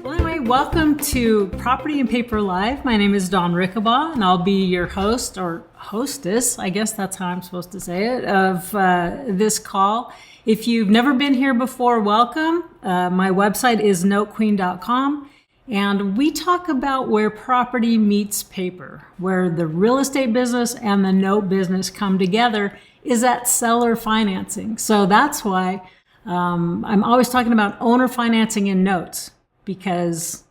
Well, anyway, welcome to Property and Paper Live. My name is Dawn Rickabaugh, and I'll be your host or hostess, I guess that's how I'm supposed to say it, of this call. If you've never been here before, welcome. My website is notequeen.com. And we talk about where property meets paper, where the real estate business and the note business come together is at seller financing. So that's why I'm always talking about owner financing in notes, because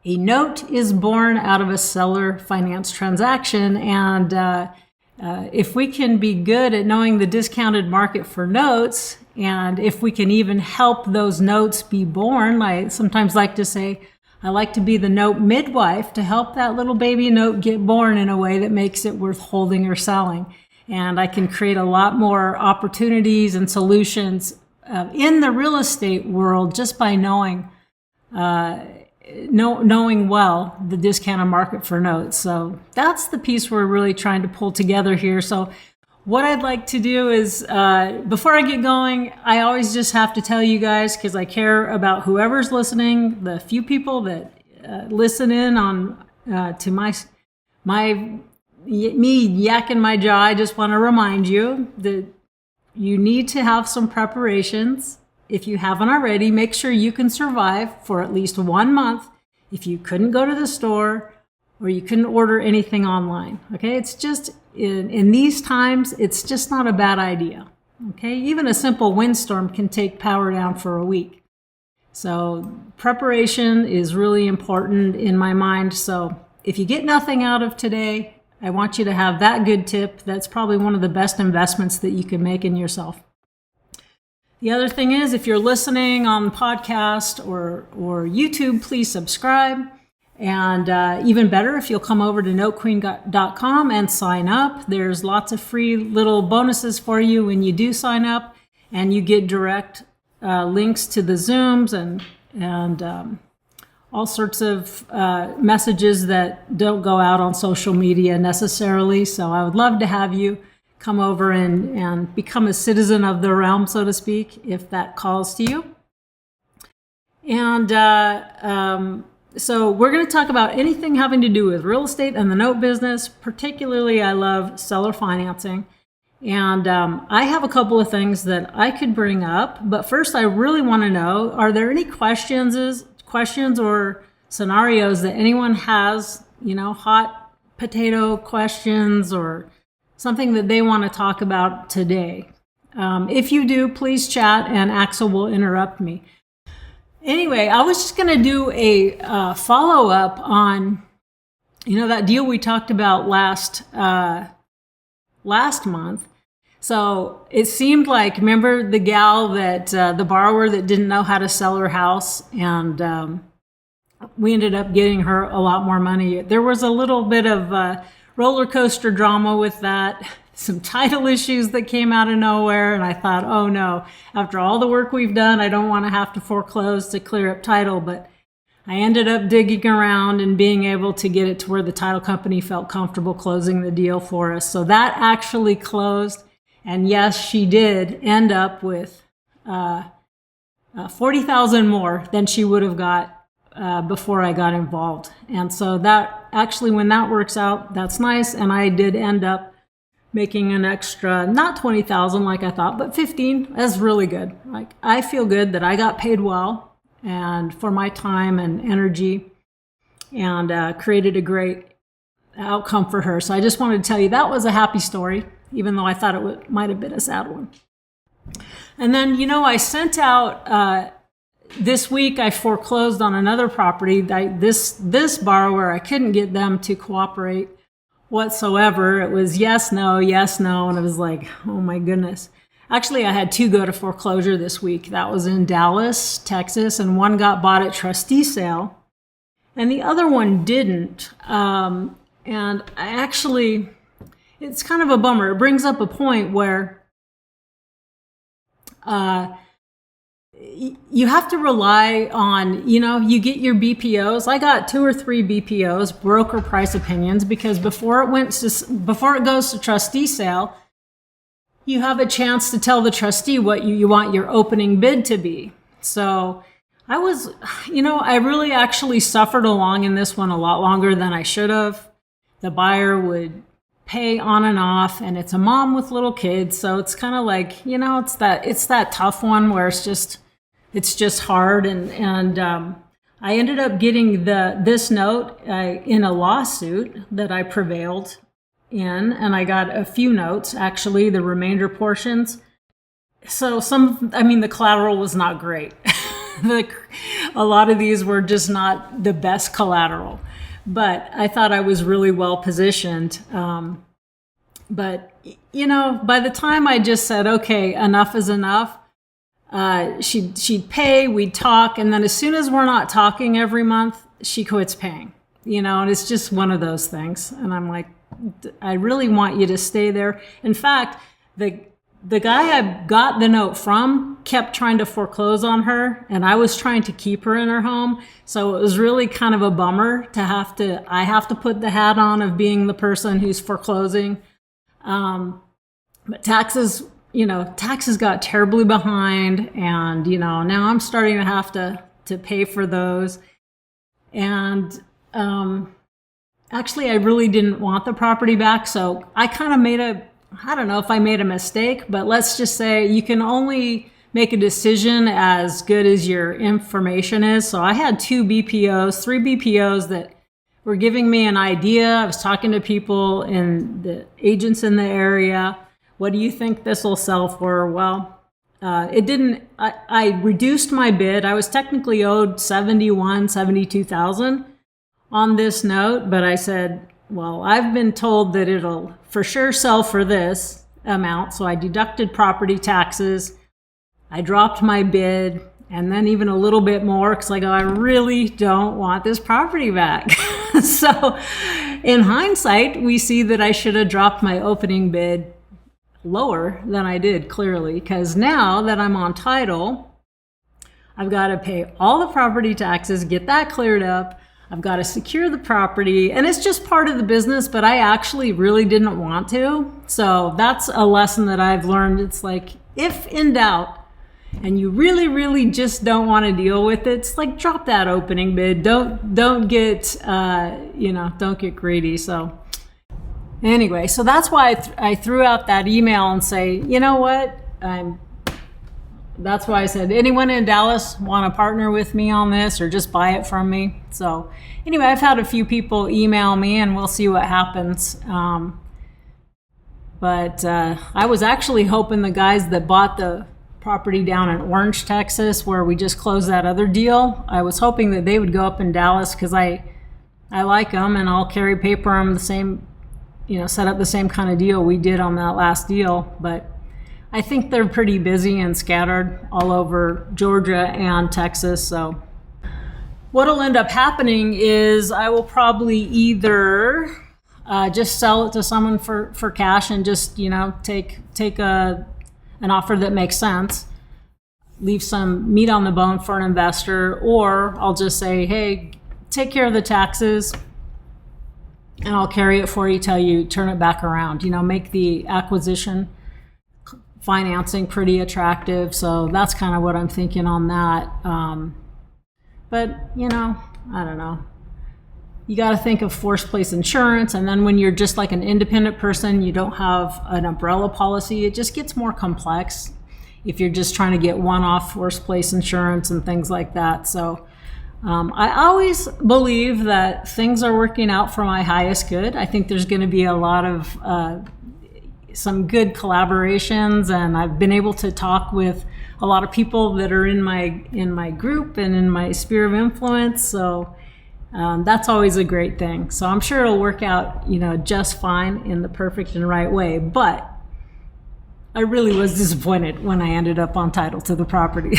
a note is born out of a seller finance transaction. And if we can be good at knowing the discounted market for notes, and if we can even help those notes be born, I sometimes like to say, I like to be the note midwife to help that little baby note get born in a way that makes it worth holding or selling. And I can create a lot more opportunities and solutions in the real estate world just by knowing well the discounted market for notes. So that's the piece we're really trying to pull together here. So what I'd like to do is, before I get going, I always just have to tell you guys, because I care about whoever's listening, the few people that listen in on to me yakking my jaw. I just want to remind you that you need to have some preparations. If you haven't already, make sure you can survive for at least 1 month if you couldn't go to the store or you couldn't order anything online. Okay, it's just in these times, it's just not a bad idea. Okay, even a simple windstorm can take power down for a week. So preparation is really important in my mind. So if you get nothing out of today, I want you to have that good tip. That's probably one of the best investments that you can make in yourself. The other thing is, if you're listening on the podcast or YouTube, please subscribe. And even better, if you'll come over to notequeen.com and sign up. There's lots of free little bonuses for you when you do sign up, and you get direct links to the Zooms and all sorts of messages that don't go out on social media necessarily. So I would love to have you come over and become a citizen of the realm, so to speak, if that calls to you. And so we're going to talk about anything having to do with real estate and the note business. Particularly, I love seller financing. And I have a couple of things that I could bring up. But first, I really want to know, are there any questions or scenarios that anyone has, hot potato questions or something that they want to talk about today? If you do, please chat and Axel will interrupt me. Anyway, I was just going to do a follow-up on, that deal we talked about last month. So it seemed like, remember the gal that, the borrower that didn't know how to sell her house, and we ended up getting her a lot more money. There was a little bit of roller coaster drama with that. Some title issues that came out of nowhere, and I thought, oh no, after all the work we've done, I don't want to have to foreclose to clear up title. But I ended up digging around and being able to get it to where the title company felt comfortable closing the deal for us. So that actually closed, and yes, she did end up with $40,000 more than she would have got before I got involved. And so that actually, when that works out, that's nice. And I did end up making an extra, not $20,000 like I thought, but $15,000. That's really good. Like, I feel good that I got paid well and for my time and energy, and created a great outcome for her. So I just wanted to tell you that was a happy story, even though I thought it might have been a sad one. And then, I sent out, this week I foreclosed on another property. This borrower, I couldn't get them to cooperate whatsoever. It was yes, no, and it was like, oh my goodness. Actually, I had two go to foreclosure this week. That was in Dallas, Texas, and one got bought at trustee sale, and the other one didn't. And I actually, it's kind of a bummer. It brings up a point where you have to rely on, you get your BPOs. I got 2 or 3 BPOs, broker price opinions, because before it goes to trustee sale, you have a chance to tell the trustee what you want your opening bid to be. So I was, I really actually suffered along in this one a lot longer than I should have. The buyer would pay on and off, and it's a mom with little kids. So it's kind of like, it's that tough one where it's just hard. And I ended up getting this note in a lawsuit that I prevailed in, and I got a few notes, actually, the remainder portions. So the collateral was not great. A lot of these were just not the best collateral, but I thought I was really well positioned. But by the time I just said, okay, enough is enough, she'd pay, we'd talk, and then as soon as we're not talking every month, she quits paying, and it's just one of those things. And I'm like, I really want you to stay there. In fact, the guy I got the note from kept trying to foreclose on her, and I was trying to keep her in her home. So it was really kind of a bummer I have to put the hat on of being the person who's foreclosing. But taxes got terribly behind, and, now I'm starting to have to pay for those. And, actually, I really didn't want the property back. So I kind of I don't know if I made a mistake, but let's just say you can only make a decision as good as your information is. So I had 3 BPOs that were giving me an idea. I was talking to people and the agents in the area. What do you think this will sell for? Well, it didn't. I reduced my bid. I was technically owed $72,000 on this note, but I said, well, I've been told that it'll for sure sell for this amount. So I deducted property taxes. I dropped my bid, and then even a little bit more because I go, I really don't want this property back. So in hindsight, we see that I should have dropped my opening bid lower than I did, clearly, because now that I'm on title, I've got to pay all the property taxes, get that cleared up. I've got to secure the property, and it's just part of the business, but I actually really didn't want to. So that's a lesson that I've learned. It's like, if in doubt and you really, really just don't want to deal with it, it's like, drop that opening bid. Don't get, don't get greedy. So anyway, so that's why I threw out that email and say, you know what? That's why I said, anyone in Dallas want to partner with me on this or just buy it from me? So anyway, I've had a few people email me, and we'll see what happens. But I was actually hoping the guys that bought the property down in Orange, Texas, where we just closed that other deal, I was hoping that they would go up in Dallas because I like them, and I'll carry paper on the same, set up the same kind of deal we did on that last deal. But I think they're pretty busy and scattered all over Georgia and Texas. So what'll end up happening is I will probably either just sell it to someone for cash and just, take an offer that makes sense, leave some meat on the bone for an investor, or I'll just say, hey, take care of the taxes and I'll carry it for you till you turn it back around, make the acquisition financing pretty attractive. So that's kind of what I'm thinking on that. But, I don't know. You got to think of forced place insurance. And then when you're just like an independent person, you don't have an umbrella policy. It just gets more complex if you're just trying to get one-off forced place insurance and things like that. So I always believe that things are working out for my highest good. I think there's going to be a lot of some good collaborations, and I've been able to talk with a lot of people that are in my group and in my sphere of influence. So that's always a great thing. So I'm sure it'll work out, just fine in the perfect and right way. But I really was disappointed when I ended up on title to the property.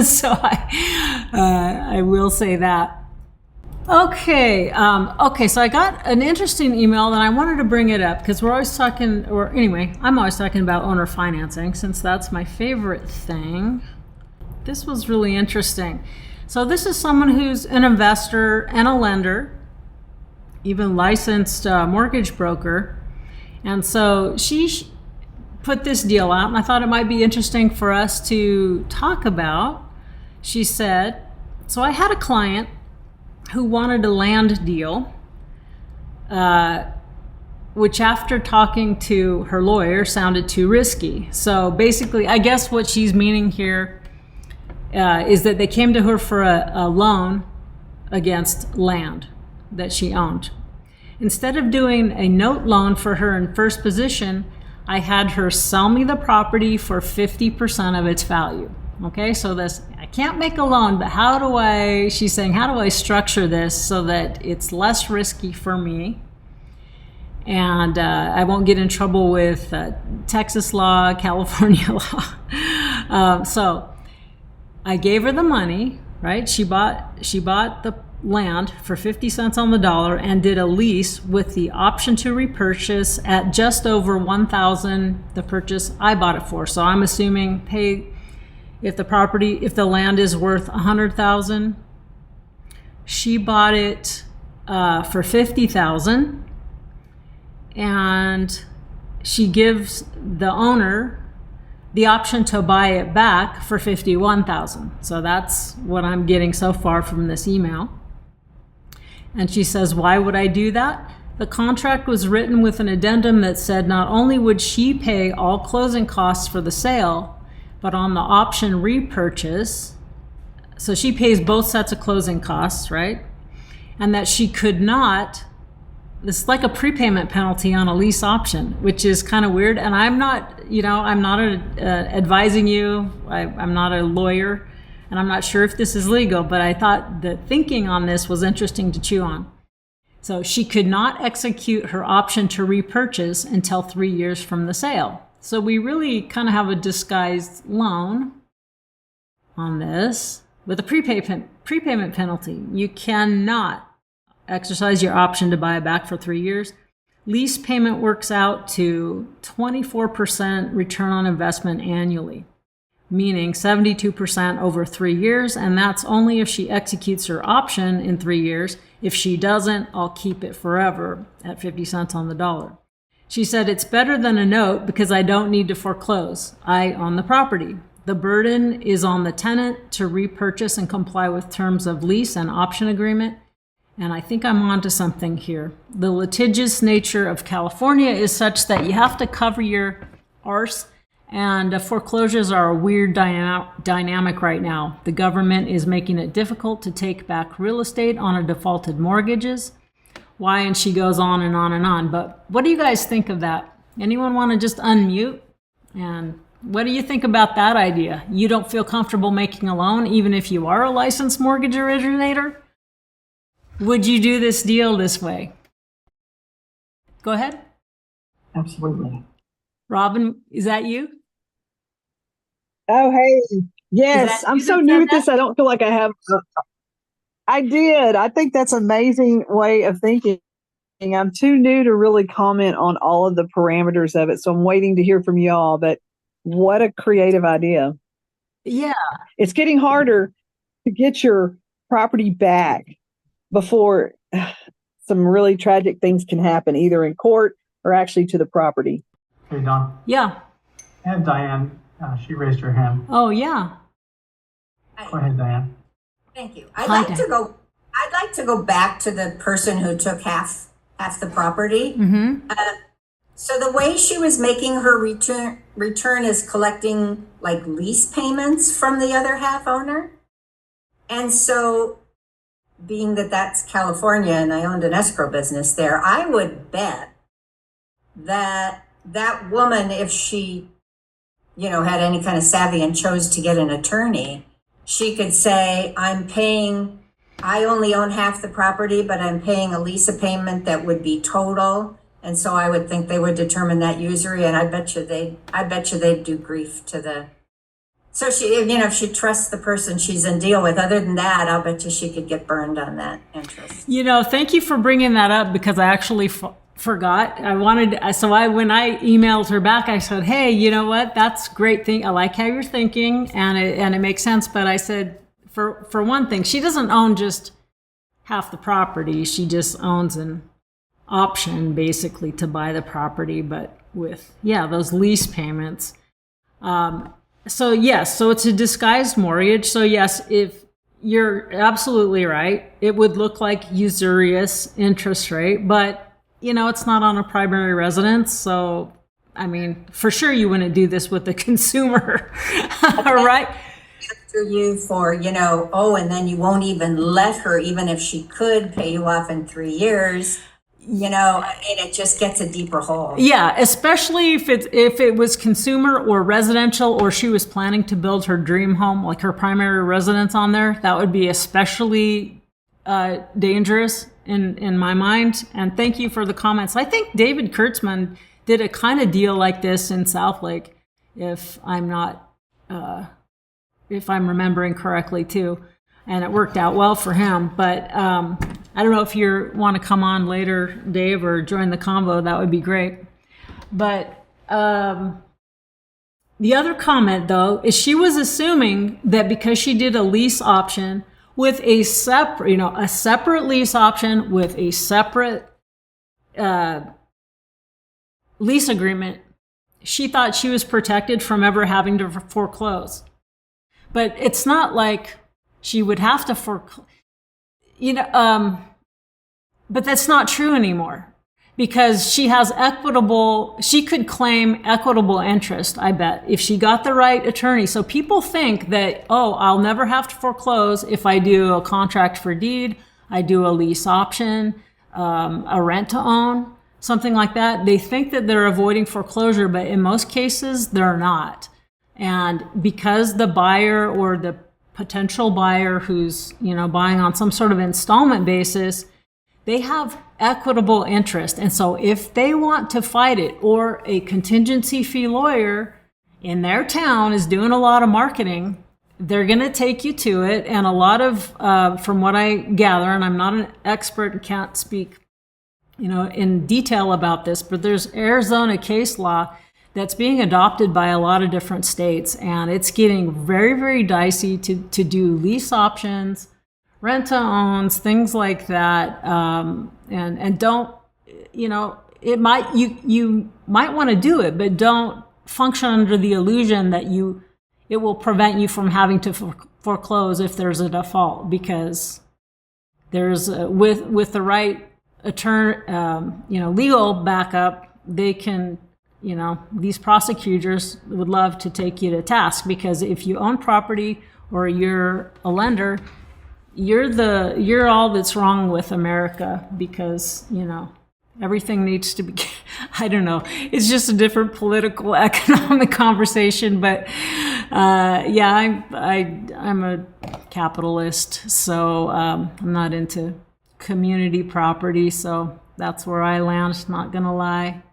So I will say that. Okay, so I got an interesting email and I wanted to bring it up because I'm always talking about owner financing since that's my favorite thing. This was really interesting. So this is someone who's an investor and a lender, even licensed mortgage broker. And so she put this deal out, and I thought it might be interesting for us to talk about. She said, so I had a client who wanted a land deal, which after talking to her lawyer sounded too risky. So basically, I guess what she's meaning here is that they came to her for a loan against land that she owned. Instead of doing a note loan for her in first position, I had her sell me the property for 50% of its value. Okay, so this, I can't make a loan, but she's saying, how do I structure this so that it's less risky for me? And I won't get in trouble with Texas law, California law. So I gave her the money, right? She bought the land for 50 cents on the dollar and did a lease with the option to repurchase at just over $1,000 the purchase I bought it for. So I'm assuming if the land is worth $100,000, she bought it for $50,000, and she gives the owner the option to buy it back for $51,000. So that's what I'm getting so far from this email. And she says, why would I do that? The contract was written with an addendum that said not only would she pay all closing costs for the sale, but on the option repurchase, so she pays both sets of closing costs, right? And that she could not, it's like a prepayment penalty on a lease option, which is kind of weird. And I'm not advising you. I'm not a lawyer, and I'm not sure if this is legal, but I thought the thinking on this was interesting to chew on. So she could not execute her option to repurchase until 3 years from the sale. So we really kind of have a disguised loan on this with a prepayment penalty. You cannot exercise your option to buy it back for 3 years. Lease payment works out to 24% return on investment annually, meaning 72% over 3 years, and that's only if she executes her option in 3 years. If she doesn't, I'll keep it forever at 50 cents on the dollar. She said, it's better than a note because I don't need to foreclose. I own the property. The burden is on the tenant to repurchase and comply with terms of lease and option agreement. And I think I'm onto something here. The litigious nature of California is such that you have to cover your arse, and foreclosures are a weird dynamic right now. The government is making it difficult to take back real estate on a defaulted mortgages. Why? And she goes on and on and on. But what do you guys think of that? Anyone want to just unmute? And what do you think about that idea? You don't feel comfortable making a loan, even if you are a licensed mortgage originator? Would you do this deal this way? Go ahead. Absolutely. Robin, is that you? Oh, hey. Yes, I'm so new at this. I don't feel like I have. I did. I think that's an amazing way of thinking. I'm too new to really comment on all of the parameters of it, so I'm waiting to hear from y'all. But what a creative idea. Yeah. It's getting harder to get your property back before some really tragic things can happen, either in court or actually to the property. Hey, Don. Yeah. I have Diane. She raised her hand. Oh, yeah. Go ahead, Diane. Thank you. I'd like to go back to the person who took half the property. Mm-hmm. So the way she was making her return is collecting like lease payments from the other half owner. And so being that that's California and I owned an escrow business there, I would bet that that woman, if she, had any kind of savvy and chose to get an attorney, she could say, I only own half the property, but I'm paying a lease payment that would be total. And so I would think they would determine that usury, and I bet you they'd do grief to the. So she, if she trusts the person she's in deal with, other than that, I'll bet you she could get burned on that interest. Thank you for bringing that up, because I actually forgot. When I emailed her back, I said, hey, you know what? That's a great thing. I like how you're thinking, and it makes sense. But I said, for one thing, she doesn't own just half the property. She just owns an option basically to buy the property, but with, those lease payments. So yes, so it's a disguised mortgage. So yes, if you're absolutely right, it would look like usurious interest rate, but it's not on a primary residence. So, I mean, for sure you wouldn't do this with the consumer, right? After you for, and then you won't even let her, even if she could pay you off in 3 years, and it just gets a deeper hole. Yeah, especially if it was consumer or residential, or she was planning to build her dream home, like her primary residence on there, that would be especially dangerous in my mind. And thank you for the comments. I think David Kurtzman did a kind of deal like this in Southlake, if I'm remembering correctly too. And it worked out well for him. But I don't know if you want to come on later, Dave, or join the convo. That would be great. But the other comment, though, is she was assuming that because she did a lease option with a separate lease option with a separate lease agreement, she thought she was protected from ever having to foreclose. But it's not like she would have to foreclose, but that's not true anymore, because she could claim equitable interest, I bet, if she got the right attorney. So people think that, I'll never have to foreclose if I do a contract for deed, I do a lease option, a rent to own, something like that. They think that they're avoiding foreclosure, but in most cases, they're not. And because the buyer or the potential buyer who's, buying on some sort of installment basis, they have equitable interest. And so if they want to fight it, or a contingency fee lawyer in their town is doing a lot of marketing, they're going to take you to it. And a lot of, from what I gather, and I'm not an expert and can't speak, in detail about this, but there's Arizona case law that's being adopted by a lot of different states, and it's getting very, very dicey to do lease options, rent to owns, things like that. And don't, it might, you might want to do it, but don't function under the illusion that it will prevent you from having to foreclose if there's a default, because there's with the right legal backup, they can, these prosecutors would love to take you to task, because if you own property or you're a lender, you're all that's wrong with America, because, everything needs to be, I don't know, it's just a different political, economic conversation. But I'm a capitalist, so I'm not into community property, so that's where I land, not gonna lie.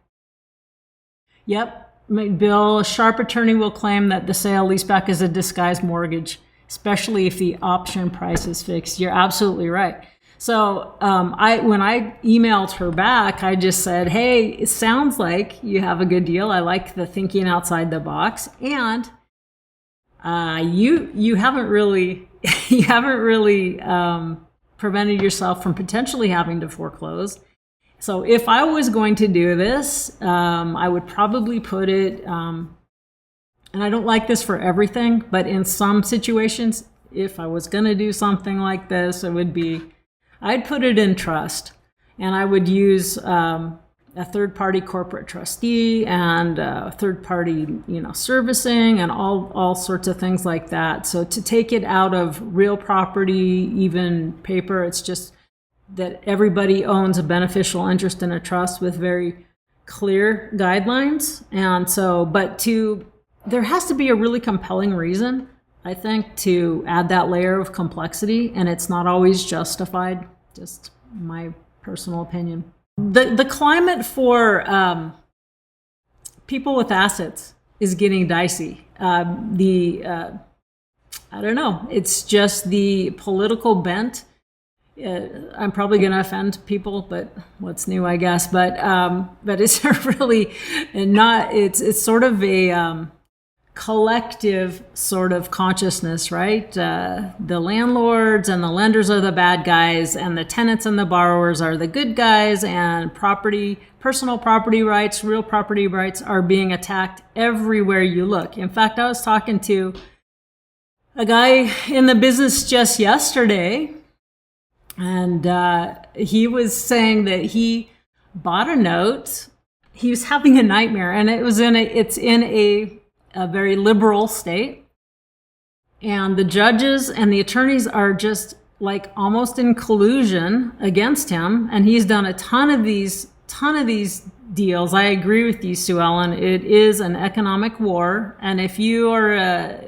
Yep, Bill, a sharp attorney will claim that the sale leaseback is a disguised mortgage, especially if the option price is fixed. You're absolutely right. So when I emailed her back, I just said, hey, it sounds like you have a good deal. I like the thinking outside the box, and you haven't really prevented yourself from potentially having to foreclose. So if I was going to do this, I would probably put it, and I don't like this for everything, but in some situations, if I was going to do something like this, I'd put it in trust, and I would use a third-party corporate trustee and third-party, servicing and all sorts of things like that. So to take it out of real property, even paper, it's just that everybody owns a beneficial interest in a trust with very clear guidelines. And so, there has to be a really compelling reason, I think, to add that layer of complexity, and it's not always justified, just my personal opinion. The climate for people with assets is getting dicey. I don't know, it's just the political bent. I'm probably going to offend people, but what's new, I guess. But it's really not. It's sort of a collective sort of consciousness, right? The landlords and the lenders are the bad guys, and the tenants and the borrowers are the good guys, and personal property rights, real property rights are being attacked everywhere you look. In fact, I was talking to a guy in the business just yesterday, and he was saying that he bought a note. He was having a nightmare, and it's in a very liberal state, and the judges and the attorneys are just like almost in collusion against him, and he's done a ton of these deals. I agree with you, Sue Ellen. It is an economic war, and if you are a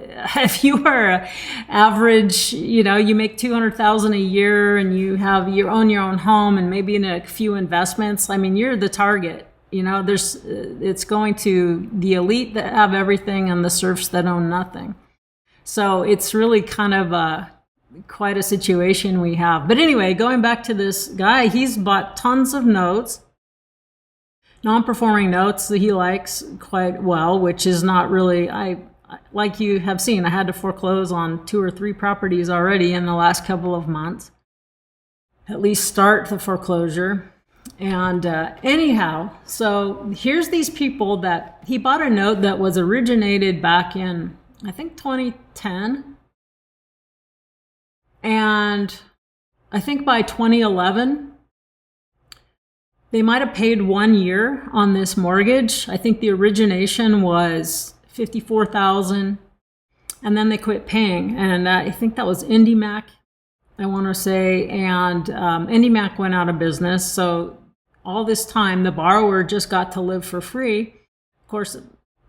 average, you make $200,000 a year, and you own your own home and maybe in a few investments, I mean, you're the target. It's going to the elite that have everything and the serfs that own nothing. So it's really kind of quite a situation we have. But anyway, going back to this guy, he's bought tons of notes, non-performing notes that he likes quite well, which is not really, like you have seen, I had to foreclose on 2 or 3 properties already in the last couple of months, at least start the foreclosure. And anyhow, so here's these people that he bought a note that was originated back in, I think, 2010. And I think by 2011, they might have paid 1 year on this mortgage. I think the origination was $54,000, and then they quit paying. And I think that was IndyMac, I want to say, and IndyMac went out of business. So all this time, the borrower just got to live for free. Of course,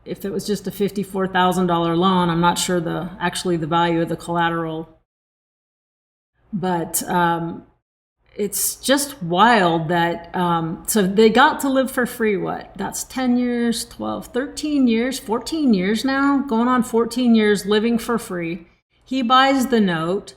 if it was just a $54,000 loan, I'm not sure the value of the collateral. But it's just wild that, so they got to live for free, that's 10 years, 12, 13 years, 14 years now, going on 14 years living for free. He buys the note,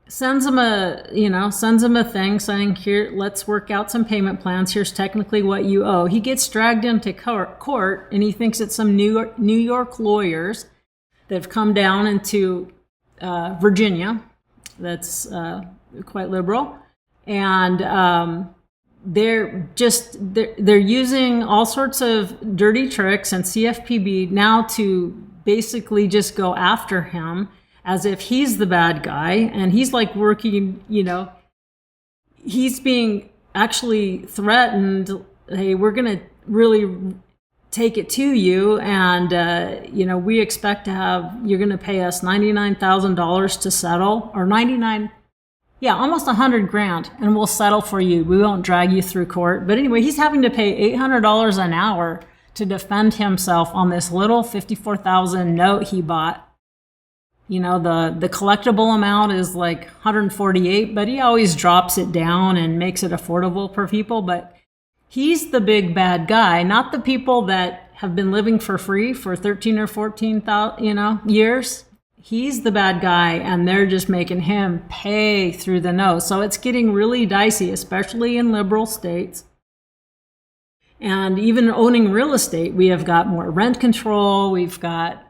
sends him a thing saying, here, let's work out some payment plans. Here's technically what you owe. He gets dragged into court, and he thinks it's some New York lawyers that have come down into Virginia. That's quite liberal. And they're using all sorts of dirty tricks and CFPB now to basically just go after him, as if he's the bad guy, and he's like working, he's being actually threatened. Hey, we're going to really take it to you, and, we expect you're going to pay us $99,000 to settle, or almost $100,000, and we'll settle for you. We won't drag you through court. But anyway, he's having to pay $800 an hour to defend himself on this little $54,000 note he bought. The collectible amount is like $148, but he always drops it down and makes it affordable for people. But he's the big bad guy, not the people that have been living for free for 13 or 14,000, years. He's the bad guy, and they're just making him pay through the nose. So it's getting really dicey, especially in liberal states. And even owning real estate, we have got more rent control. We've got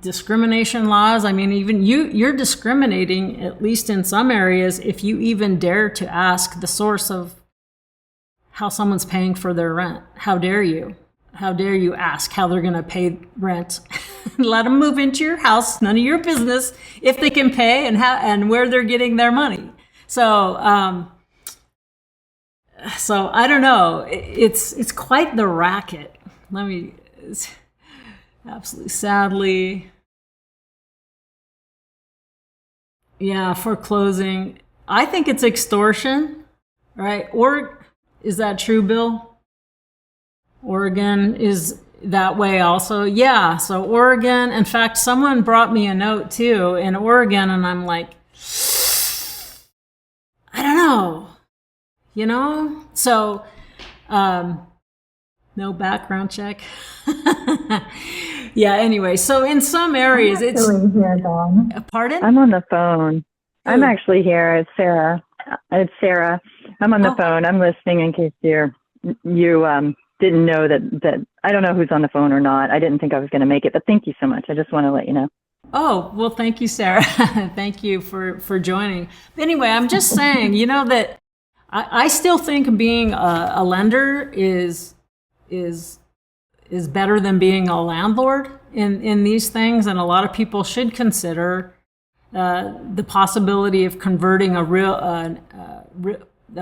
discrimination laws. I mean, even you're discriminating, at least in some areas, if you even dare to ask the source of how someone's paying for their rent. How dare you? How dare you ask how they're going to pay rent? Let them move into your house. None of your business if they can pay and where they're getting their money. So I don't know. It's quite the racket. Absolutely, sadly. Yeah, foreclosing. I think it's extortion, right? Or is that true, Bill? Oregon is that way also. Yeah, so Oregon. In fact, someone brought me a note too in Oregon, and I'm like, I don't know, So, no background check. Yeah, anyway, so in some areas I'm actually here, Dawn. Pardon? I'm on the phone. I'm actually here. It's Sarah. I'm on the phone. I'm listening in case you didn't know that I don't know who's on the phone or not. I didn't think I was going to make it, but thank you so much. I just want to let you know. Oh, well, thank you, Sarah. Thank you for joining. Anyway, I'm just saying, that I still think being a lender is better than being a landlord in these things. And a lot of people should consider the possibility of converting a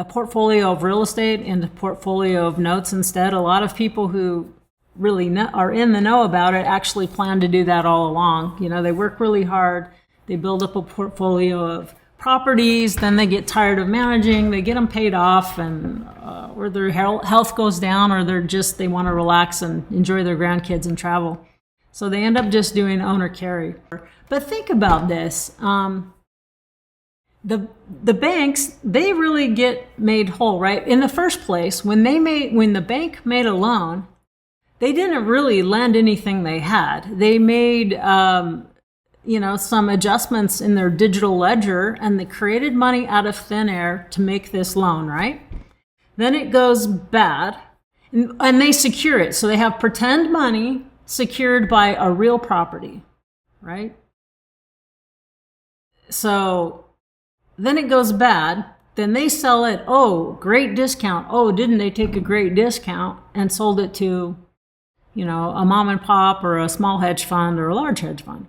portfolio of real estate into portfolio of notes instead. A lot of people who really are in the know about it actually plan to do that all along. They work really hard. They build up a portfolio of properties, then they get tired of managing, they get them paid off, and or their health goes down, or they want to relax and enjoy their grandkids and travel. So they end up just doing owner carry. But think about this. The banks, they really get made whole, right? In the first place, when the bank made a loan, they didn't really lend anything they had. They made some adjustments in their digital ledger, and they created money out of thin air to make this loan, right? Then it goes bad, and they secure it. So they have pretend money secured by a real property, right? So then it goes bad. Then they sell it. Oh, great discount. Oh, didn't they take a great discount and sold it to, a mom and pop or a small hedge fund or a large hedge fund?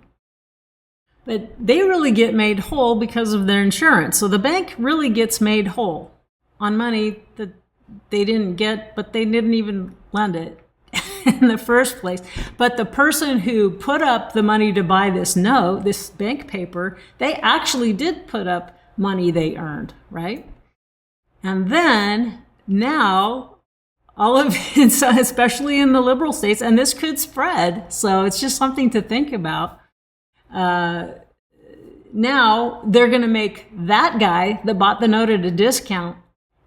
But they really get made whole because of their insurance. So the bank really gets made whole on money that they didn't get, but they didn't even lend it in the first place. But the person who put up the money to buy this note, this bank paper, they actually did put up money they earned, right? And then now all of it, especially in the liberal states, and this could spread, so it's just something to think about. Now they're going to make that guy that bought the note at a discount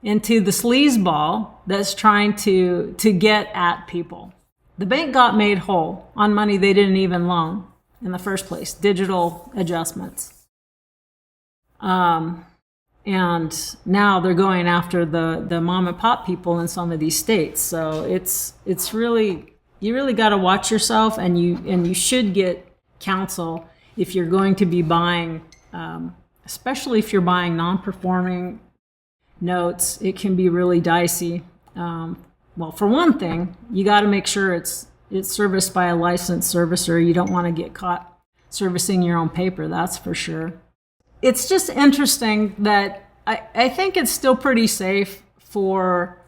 into the sleazeball that's trying to get at people. The bank got made whole on money they didn't even loan in the first place, digital adjustments. And now they're going after the mom and pop people in some of these states. So it's really, you really got to watch yourself, and you should get counsel if you're going to be buying, especially if you're buying non-performing notes. It can be really dicey. Well, for one thing, you got to make sure it's serviced by a licensed servicer. You don't want to get caught servicing your own paper, that's for sure. It's just interesting that I think it's still pretty safe for,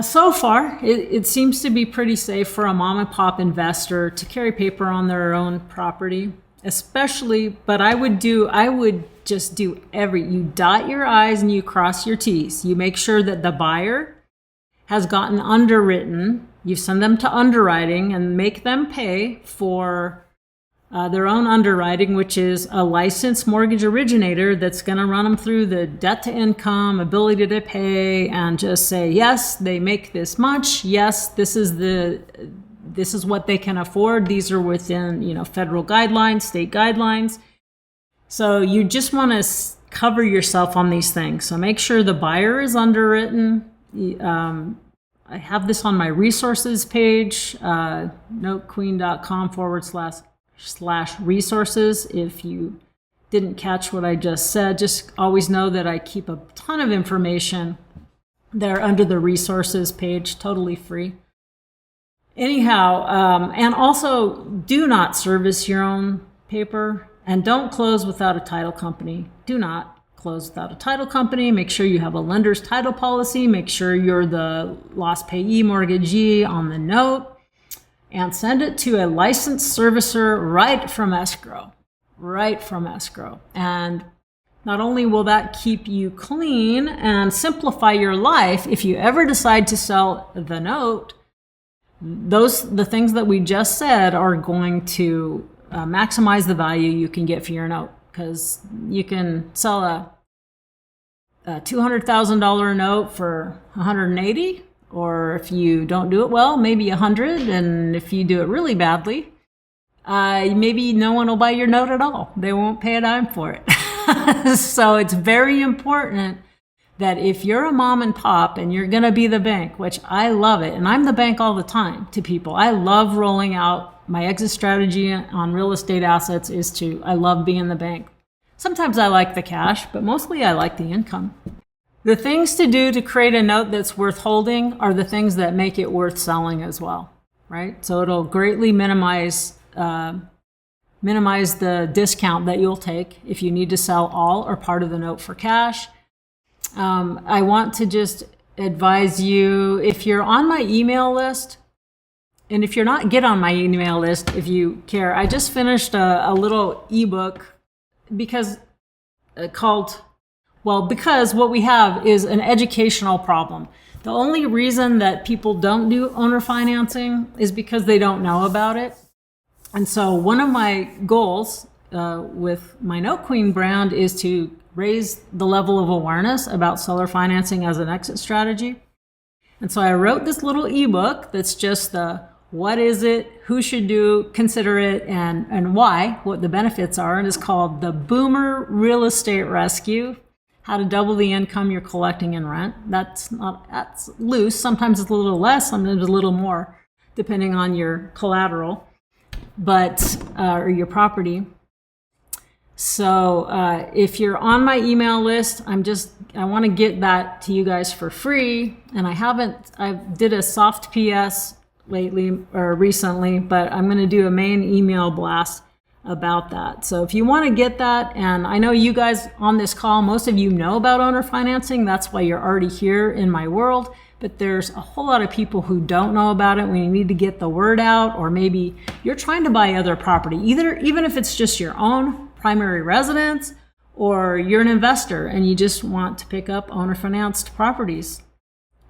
so far, it seems to be pretty safe for a mom and pop investor to carry paper on their own property, especially, but I would just do you dot your I's and you cross your T's. You make sure that the buyer has gotten underwritten. You send them to underwriting and make them pay for their own underwriting, which is a licensed mortgage originator that's going to run them through the debt to income, ability to pay, and just say, yes, they make this much. Yes, this is what they can afford. These are within, federal guidelines, state guidelines. So you just want to cover yourself on these things. So make sure the buyer is underwritten. I have this on my resources page, notequeen.com/resources. If you didn't catch what I just said, just always know that I keep a ton of information there under the resources page, totally free. Anyhow, and also do not service your own paper, and don't close without a title company. Do not close without a title company. Make sure you have a lender's title policy. Make sure you're the lost payee mortgagee on the note. And send it to a licensed servicer right from escrow. And not only will that keep you clean and simplify your life, if you ever decide to sell the note, the things that we just said are going to maximize the value you can get for your note, because you can sell a $200,000 note for $180. Or if you don't do it well, maybe 100. And if you do it really badly, maybe no one will buy your note at all. They won't pay a dime for it. So it's very important that if you're a mom and pop and you're going to be the bank, which I love it, and I'm the bank all the time to people. I love rolling out my exit strategy on real estate assets I love being the bank. Sometimes I like the cash, but mostly I like the income. The things to do to create a note that's worth holding are the things that make it worth selling as well, right? So it'll greatly minimize the discount that you'll take if you need to sell all or part of the note for cash. I want to just advise you, if you're on my email list, and if you're not, get on my email list if you care. I just finished a little ebook because what we have is an educational problem. The only reason that people don't do owner financing is because they don't know about it. And so one of my goals with my Note Queen brand is to raise the level of awareness about seller financing as an exit strategy. And so I wrote this little ebook that's just what is it, who should consider it, and why, what the benefits are. And it's called The Boomer Real Estate Rescue: How to Double the Income You're Collecting in Rent. That's loose. Sometimes it's a little less, sometimes a little more, depending on your collateral, or your property. So if you're on my email list, I want to get that to you guys for free. And I did a soft PS recently, but I'm going to do a main email blast about that. So if you want to get that, and I know you guys on this call, most of you know about owner financing. That's why you're already here in my world. But there's a whole lot of people who don't know about it. We need to get the word out, or maybe you're trying to buy other property, even if it's just your own primary residence, or you're an investor and you just want to pick up owner financed properties.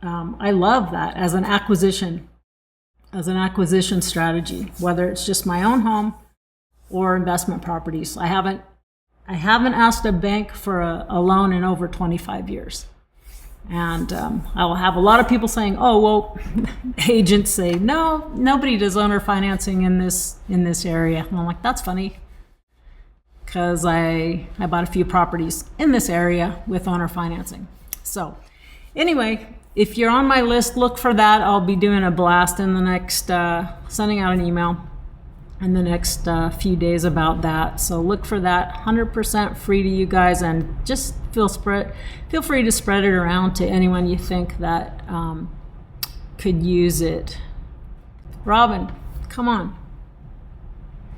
I love that as an acquisition strategy, whether it's just my own home or investment properties. I haven't asked a bank for a loan in over 25 years. And I'll have a lot of people saying, oh, well, agents say, no, nobody does owner financing in this area. And I'm like, that's funny, because I bought a few properties in this area with owner financing. So anyway, if you're on my list, look for that. I'll be doing a blast in the next, sending out an email in the next few days about that. So look for that. 100% free to you guys, and just feel free to spread it around to anyone you think that could use it. Robin, come on.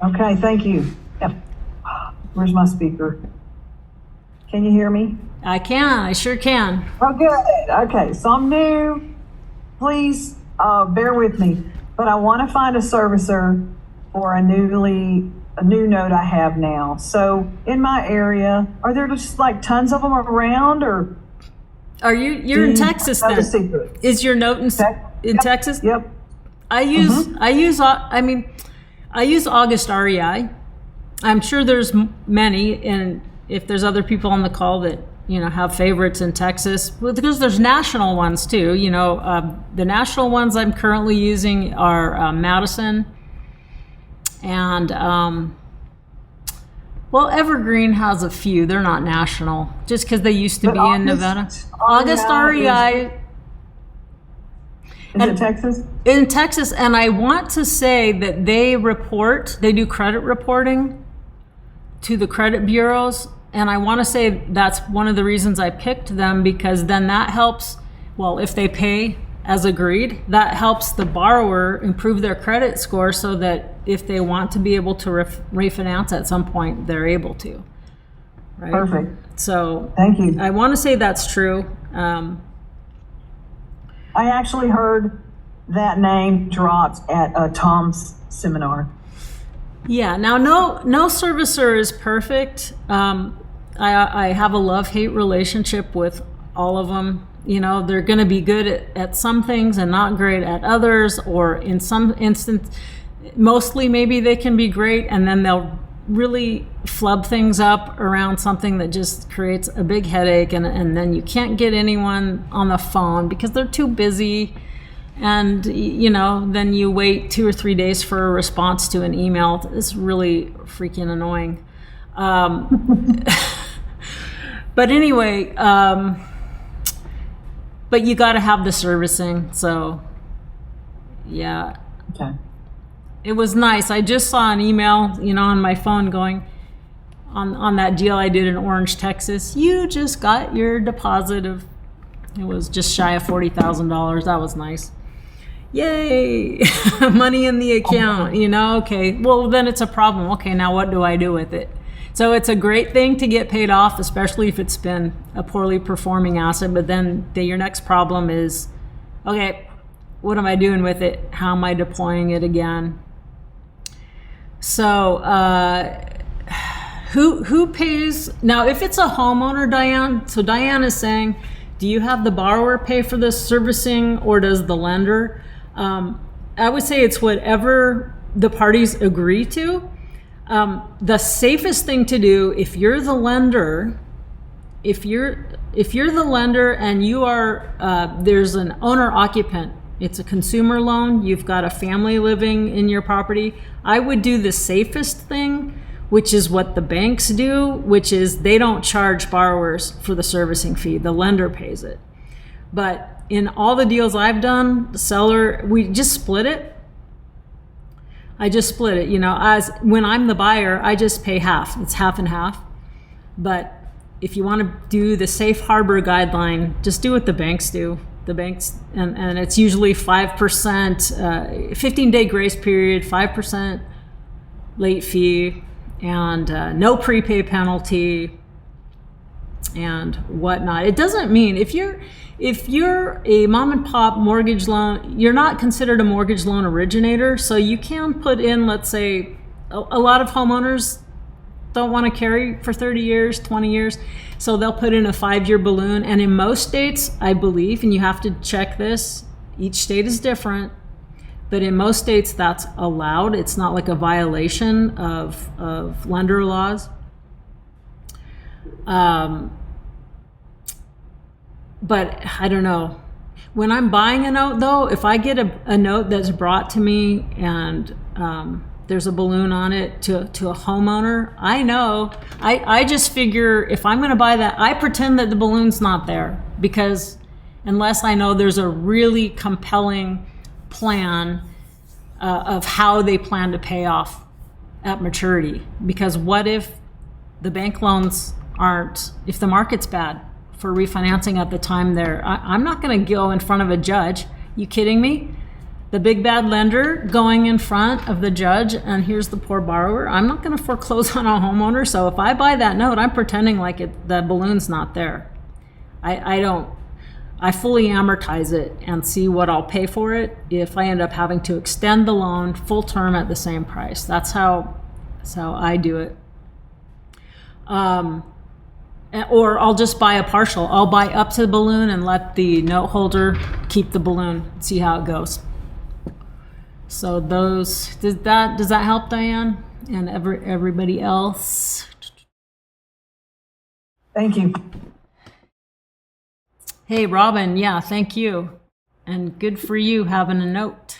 Okay, thank you. Yep. Where's my speaker? Can you hear me? I can. I sure can. Oh, good. Okay, so I'm new. Please bear with me. But I want to find a servicer for a new note I have now. So in my area, are there just like tons of them around, or? Are you're in Texas then? Is your note in Texas? Yep. I use August REI. I'm sure there's many, and if there's other people on the call that have favorites in Texas, because there's national ones too. The national ones I'm currently using are Madison, and Evergreen has a few. They're not national, just because they used to be in Nevada. August REI. Is it Texas? In Texas, and I want to say that they do credit reporting to the credit bureaus, and I want to say that's one of the reasons I picked them, because then that helps, if they pay as agreed, that helps the borrower improve their credit score, so that if they want to be able to refinance at some point, they're able to. Right? Perfect. So thank you. I want to say that's true. I actually heard that name dropped at Tom's seminar. Yeah. Now, no servicer is perfect. I have a love-hate relationship with all of them. They're going to be good at some things and not great at others, or in some instance, mostly maybe they can be great, and then they'll really flub things up around something that just creates a big headache, and then you can't get anyone on the phone because they're too busy. And, then you wait 2 or 3 days for a response to an email. It's really freaking annoying. But anyway, but you got to have the servicing. So yeah, Okay. it was nice. I just saw an email, on my phone going on that deal I did in Orange, Texas. You just got your deposit of, it was just shy of $40,000. That was nice. Yay, money in the account, okay, well then it's a problem. Okay, now what do I do with it? So it's a great thing to get paid off, especially if it's been a poorly performing asset, but then your next problem is, okay, what am I doing with it? How am I deploying it again? So who pays? Now, if it's a homeowner, Diane, so Diane is saying, do you have the borrower pay for the servicing or does the lender? I would say it's whatever the parties agree to. The safest thing to do, if you're the lender, if you're the lender and you are, there's an owner occupant, it's a consumer loan, you've got a family living in your property, I would do the safest thing, which is what the banks do, which is they don't charge borrowers for the servicing fee. The lender pays it. But in all the deals I've done, the seller, we just split it. I just split it. As when I'm the buyer, I just pay half. It's half and half. But if you want to do the safe harbor guideline, just do what the banks do. The banks, and it's usually 5%, 15-day grace period, 5% late fee, and no prepay penalty and whatnot. It doesn't mean if you're a mom and pop mortgage loan, you're not considered a mortgage loan originator. So you can put in, let's say, a lot of homeowners don't want to carry for 30 years, 20 years. So they'll put in a 5-year balloon. And in most states, I believe, and you have to check this, each state is different, but in most states that's allowed. It's not like a violation of lender laws. But I don't know. When I'm buying a note, though, if I get a note that's brought to me and there's a balloon on it to a homeowner, I know. I just figure if I'm going to buy that, I pretend that the balloon's not there, because unless I know there's a really compelling plan of how they plan to pay off at maturity. Because what if the bank loans aren't, if the market's bad for refinancing at the time there, I'm not going to go in front of a judge. You kidding me? The big bad lender going in front of the judge, and here's the poor borrower. I'm not going to foreclose on a homeowner. So if I buy that note, I'm pretending like the balloon's not there. I fully amortize it and see what I'll pay for it if I end up having to extend the loan full term at the same price. That's how I do it. Or I'll just buy a partial. I'll buy up to the balloon and let the note holder keep the balloon, see how it goes. So does that help, Diane? And everybody else? Thank you. Hey, Robin, yeah, thank you. And good for you having a note.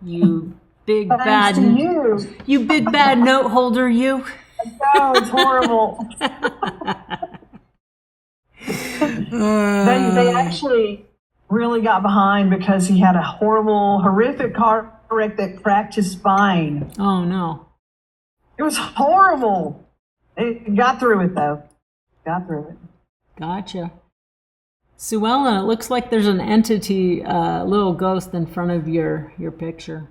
You big bad, to you. You big bad note holder, you. No, it's horrible. They actually really got behind because he had a horrific car wreck that cracked his spine. Oh, no. It was horrible. It got through it, though. Got through it. Gotcha. Sue Ellen, it looks like there's an entity, little ghost in front of your picture.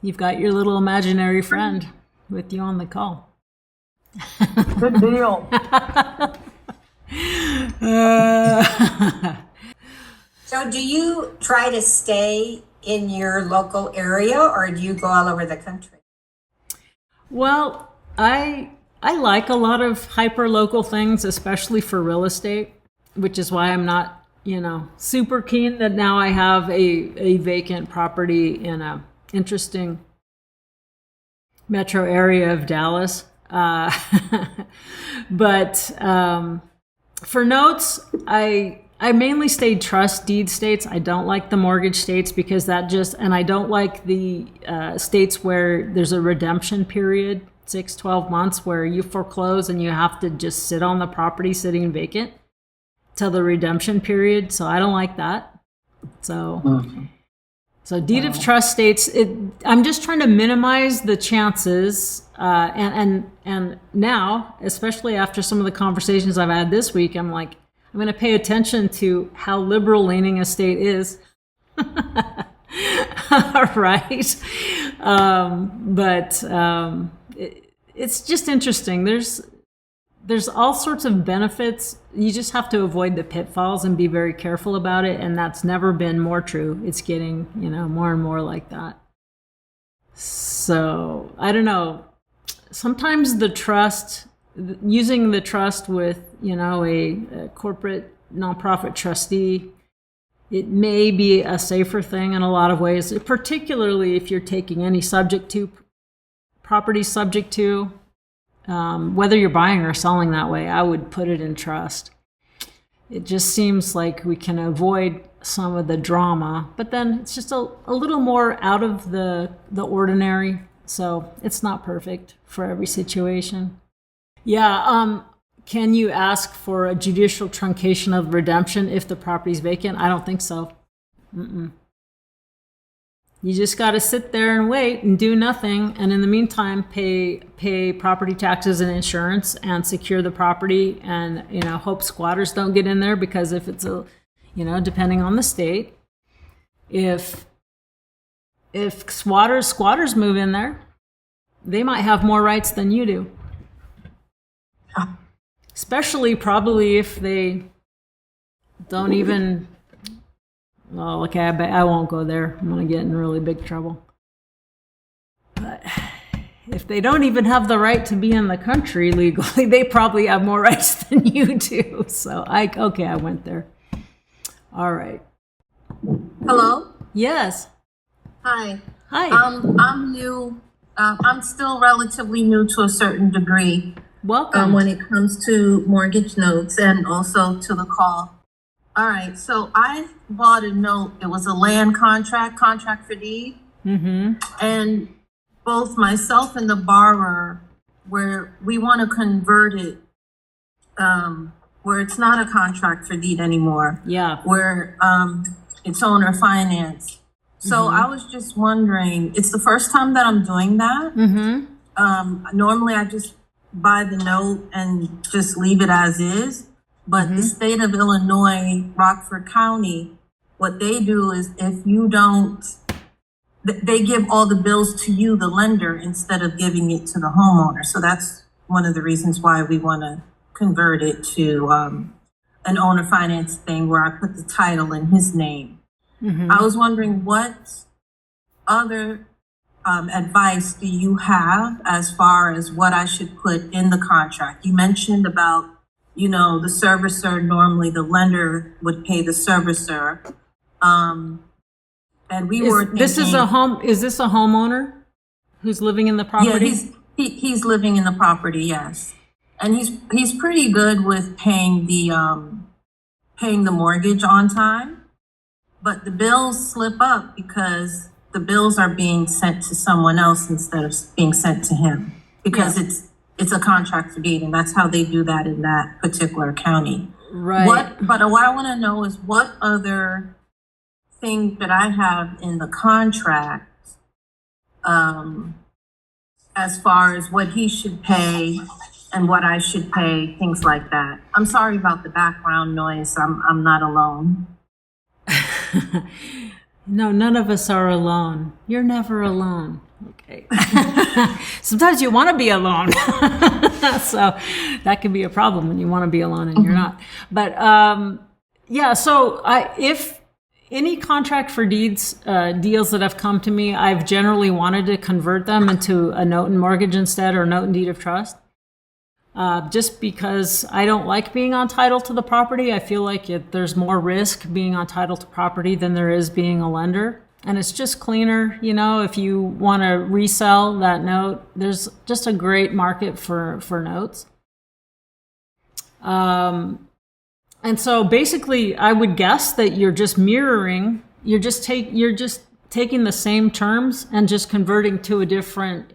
You've got your little imaginary friend with you on the call. Good deal. So do you try to stay in your local area, or do you go all over the country? Well, I like a lot of hyper-local things, especially for real estate, which is why I'm not, super keen that now I have a vacant property in a interesting metro area of Dallas. But for notes, I mainly stayed trust deed states. I don't like the mortgage states because and I don't like the states where there's a redemption period. 6, 12 months where you foreclose and you have to just sit on the property sitting vacant till the redemption period. So I don't like that. So deed of trust states I'm just trying to minimize the chances. And now, especially after some of the conversations I've had this week, I'm like, I'm going to pay attention to how liberal leaning a state is. Right. It's just interesting. There's all sorts of benefits. You just have to avoid the pitfalls and be very careful about it. And that's never been more true. It's getting, more and more like that. So I don't know. Sometimes using the trust with, a corporate nonprofit trustee, it may be a safer thing in a lot of ways, particularly if you're taking any property subject to, whether you're buying or selling that way, I would put it in trust. It just seems like we can avoid some of the drama, but then it's just a little more out of the ordinary. So it's not perfect for every situation. Yeah. Can you ask for a judicial truncation of redemption if the property's vacant? I don't think so. You just got to sit there and wait and do nothing. And in the meantime, pay property taxes and insurance and secure the property and, hope squatters don't get in there, because if it's depending on the state, if squatters move in there, they might have more rights than you do. Especially probably if they don't even, well, okay, I won't go there. I'm going to get in really big trouble. But if they don't even have the right to be in the country legally, they probably have more rights than you do. So I went there. All right. Hello? Yes. Hi. Hi. I'm new. I'm still relatively new to a certain degree. Welcome. When it comes to mortgage notes and also to the call. All right. So I bought a note. It was a land contract for deed. Mm-hmm. And both myself and the borrower, where we want to convert it, where it's not a contract for deed anymore. Yeah. Where it's owner finance. So I was just wondering, it's the first time that I'm doing that. Mm-hmm. Normally I just buy the note and just leave it as is. But the state of Illinois, Rockford County, what they do is if you don't, they give all the bills to you, the lender, instead of giving it to the homeowner. So that's one of the reasons why we want to convert it to an owner finance thing where I put the title in his name. I was wondering what other advice do you have as far as what I should put in the contract? You mentioned about, the servicer, normally the lender would pay the servicer. And we were thinking, is this a homeowner who's living in the property? Yeah, he's living in the property, yes. And he's pretty good with paying the mortgage on time. But the bills slip up because the bills are being sent to someone else instead of being sent to him, because it's a contract for deed, and that's how they do that in that particular county. Right. But what I want to know is what other things that I have in the contract, as far as what he should pay and what I should pay, things like that. I'm sorry about the background noise. I'm not alone. No, none of us are alone. You're never alone. Okay. Sometimes you want to be alone. So that can be a problem when you want to be alone and you're not. But so if any contract for deeds, deals that have come to me, I've generally wanted to convert them into a note and mortgage instead, or note and deed of trust. Just because I don't like being on title to the property. I feel like there's more risk being on title to property than there is being a lender. And it's just cleaner, if you want to resell that note, there's just a great market for notes. And so basically I would guess that you're just mirroring, you're just taking the same terms and just converting to a different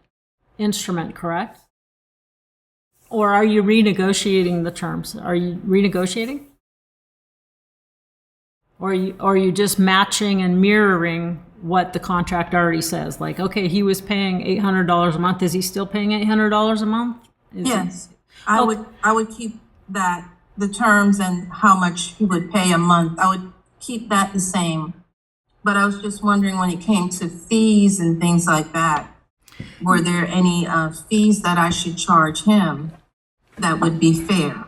instrument, correct? Or are you renegotiating the terms? Are you renegotiating? Or are you just matching and mirroring what the contract already says? Like, okay, he was paying $800 a month. Is he still paying $800 a month? Yes, I would keep that, the terms and how much he would pay a month. I would keep that the same. But I was just wondering when it came to fees and things like that, were there any fees that I should charge him that would be fair?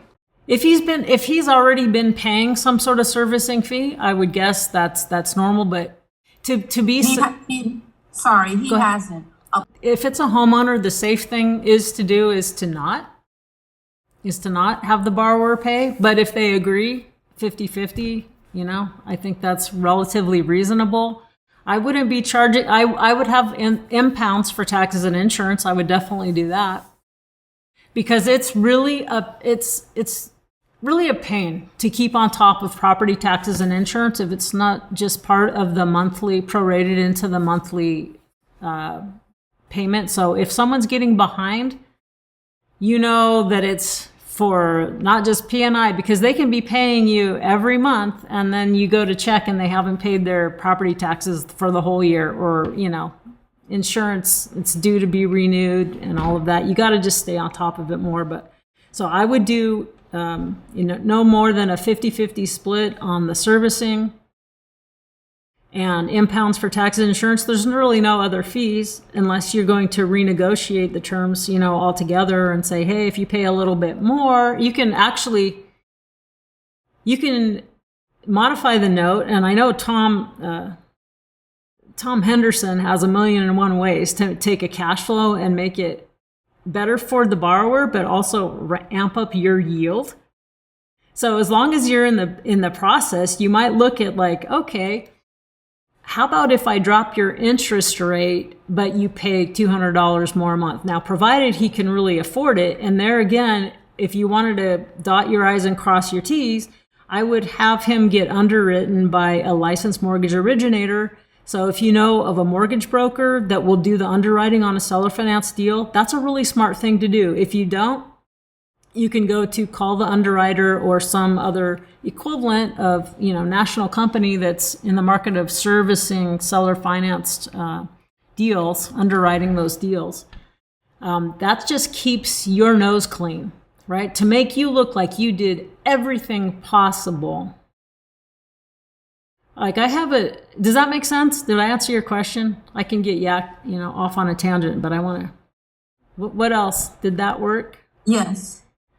If he's already been paying some sort of servicing fee, I would guess that's normal. But to be He hasn't. if it's a homeowner, the safe thing is to not have the borrower pay. But if they agree 50-50, I think that's relatively reasonable. I wouldn't be charging. I would have impounds for taxes and insurance. I would definitely do that, because it's really a pain to keep on top of property taxes and insurance if it's not just part of the monthly, prorated into the monthly payment. So if someone's getting behind, that it's for not just P&I, because they can be paying you every month and then you go to check and they haven't paid their property taxes for the whole year, or, insurance, it's due to be renewed and all of that. You got to just stay on top of it more. But so I would do, no more than a 50-50 split on the servicing and impounds for taxes and insurance. There's really no other fees unless you're going to renegotiate the terms, altogether and say, hey, if you pay a little bit more, you can modify the note. And I know Tom Henderson has 1,000,001 ways to take a cash flow and make it better for the borrower, but also amp up your yield. So as long as you're in the process, you might look at like, okay, how about if I drop your interest rate, but you pay $200 more a month? Now, provided he can really afford it. And there again, if you wanted to dot your I's and cross your T's, I would have him get underwritten by a licensed mortgage originator. So if you know of a mortgage broker that will do the underwriting on a seller finance deal, that's a really smart thing to do. If you don't, you can go to Call the Underwriter or some other equivalent of, national company that's in the market of servicing seller financed deals, underwriting those deals. That just keeps your nose clean, right? To make you look like you did everything possible. Like does that make sense? Did I answer your question? I can get off on a tangent, but I want to, what else? Did that work? Yes.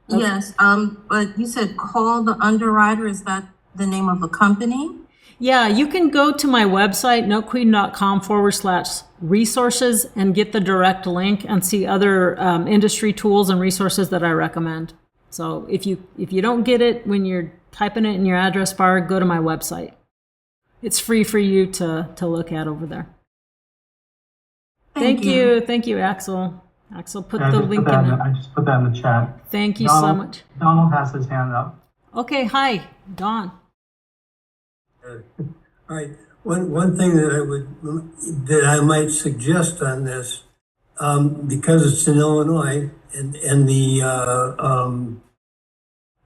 Okay. Yes. But you said Call the Underwriter. Is that the name of a company? Yeah, you can go to my website, notequeen.com/resources, and get the direct link and see other industry tools and resources that I recommend. So if you don't get it when you're typing it in your address bar, go to my website. It's free for you to look at over there. Thank you. Thank you, Axel. Axel, put the link in there. I just put that in the chat. Thank you so much. Donald has his hand up. Okay, hi, Don. All right. One thing that I might suggest on this, because it's in Illinois and the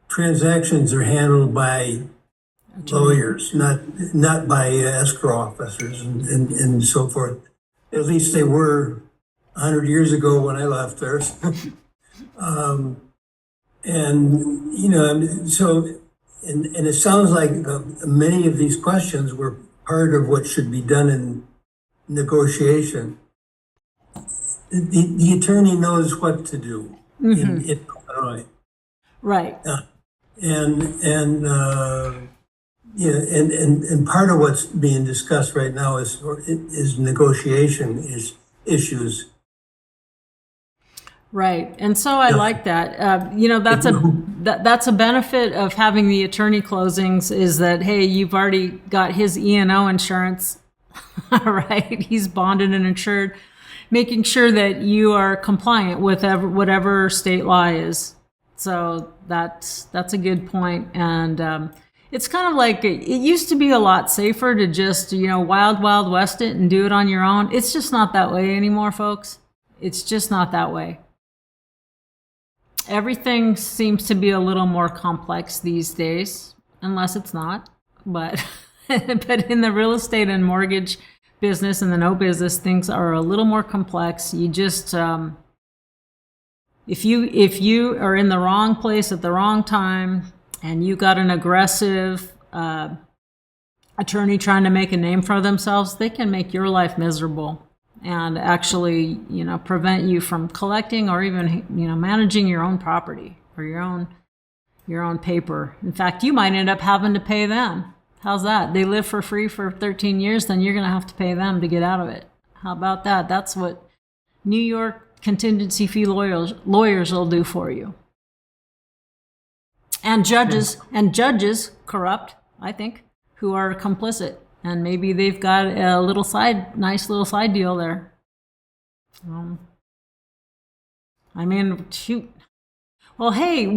transactions are handled by lawyers, not by escrow officers and so forth. At least they were 100 years ago when I left there. And it sounds like many of these questions were part of what should be done in negotiation. The attorney knows what to do in Illinois. Right. And part of what's being discussed right now is negotiation issues. Right. And so I like that. That's a benefit of having the attorney closings, is that, hey, you've already got his E&O insurance, right? He's bonded and insured, making sure that you are compliant with whatever state law is. So that's a good point. And it's kind of like, it used to be a lot safer to just, wild west it and do it on your own. It's just not that way anymore, folks. It's just not that way. everything seems to be a little more complex these days, unless it's not. But but in the real estate and mortgage business and the note business, things are a little more complex. You just if you are in the wrong place at the wrong time and you got an aggressive attorney trying to make a name for themselves, they can make your life miserable and actually, prevent you from collecting or even, managing your own property or your own paper. In fact, you might end up having to pay them. How's that? They live for free for 13 years, then you're going to have to pay them to get out of it. How about that? That's what New York contingency fee lawyers will do for you. And judges corrupt, I think, who are complicit. And maybe they've got a nice little side deal there. Shoot. Well, hey,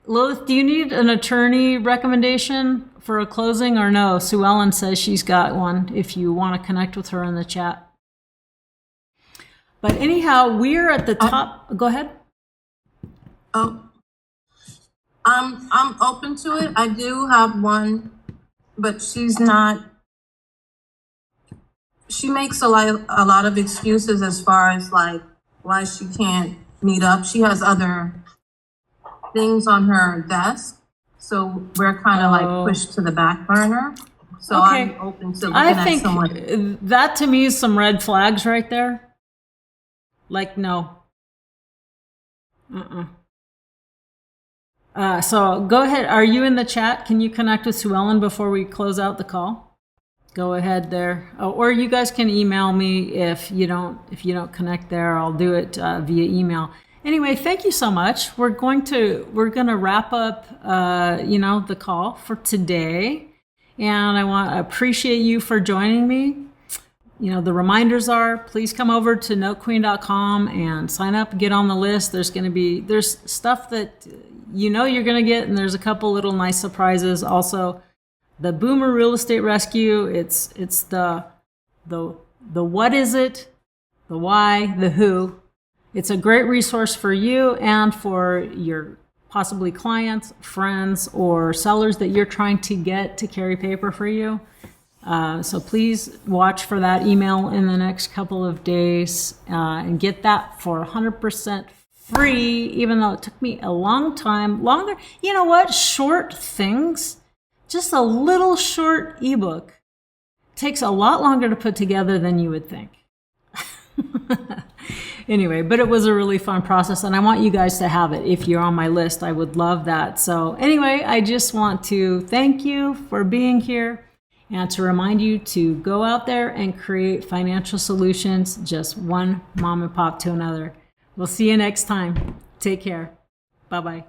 Lilith, do you need an attorney recommendation for a closing or no? Sue Ellen says she's got one if you want to connect with her in the chat. But anyhow, we're at the top. Go ahead. Oh, I'm open to it. I do have one, but she's not. She makes a lot of excuses as far as like why she can't meet up. She has other things on her desk, so we're kind of like pushed to the back burner. So okay. I'm open to looking at someone. That to me is some red flags right there. Like, no. So go ahead. Are you in the chat? Can you connect with Sue Ellen before we close out the call? Go ahead there. Or you guys can email me if you don't connect there. I'll do it via email. Anyway, thank you so much. We're gonna wrap up the call for today, and I appreciate you for joining me. The reminders are, please come over to notequeen.com and sign up, get on the list. There's stuff that you're going to get, and there's a couple little nice surprises. Also, the Boomer Real Estate Rescue, it's the what is it, the why, the who. It's a great resource for you and for your possibly clients, friends, or sellers that you're trying to get to carry paper for you. So please watch for that email in the next couple of days and get that for 100% free, even though it took me a long time. Longer. You know what? Short things, just a little short ebook, takes a lot longer to put together than you would think. Anyway, but it was a really fun process, and I want you guys to have it. If you're on my list, I would love that. So anyway, I just want to thank you for being here and to remind you to go out there and create financial solutions, just one mom and pop to another. We'll see you next time. Take care. Bye-bye.